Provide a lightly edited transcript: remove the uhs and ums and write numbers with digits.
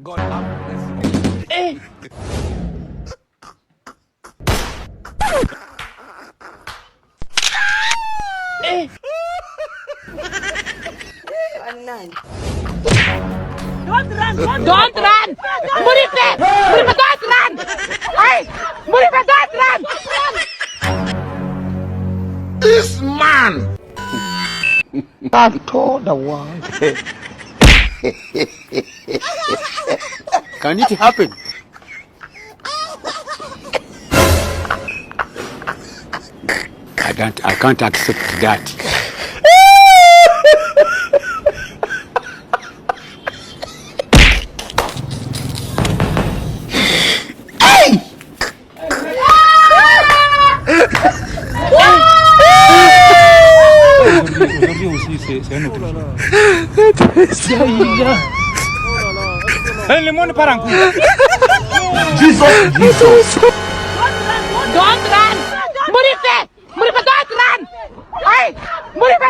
God have mercy. Eh. Eh. Don't run! Don't run! Murife! Murife, don't run! Hey! Murife, don't run! This man! I've told the world. Can it happen? I can't accept that. Aujourd'hui aussi, c'est un autre jour. Le monde part en couille. Jesus! Don't run! Murife! Murife, don't run! Hey! Murife,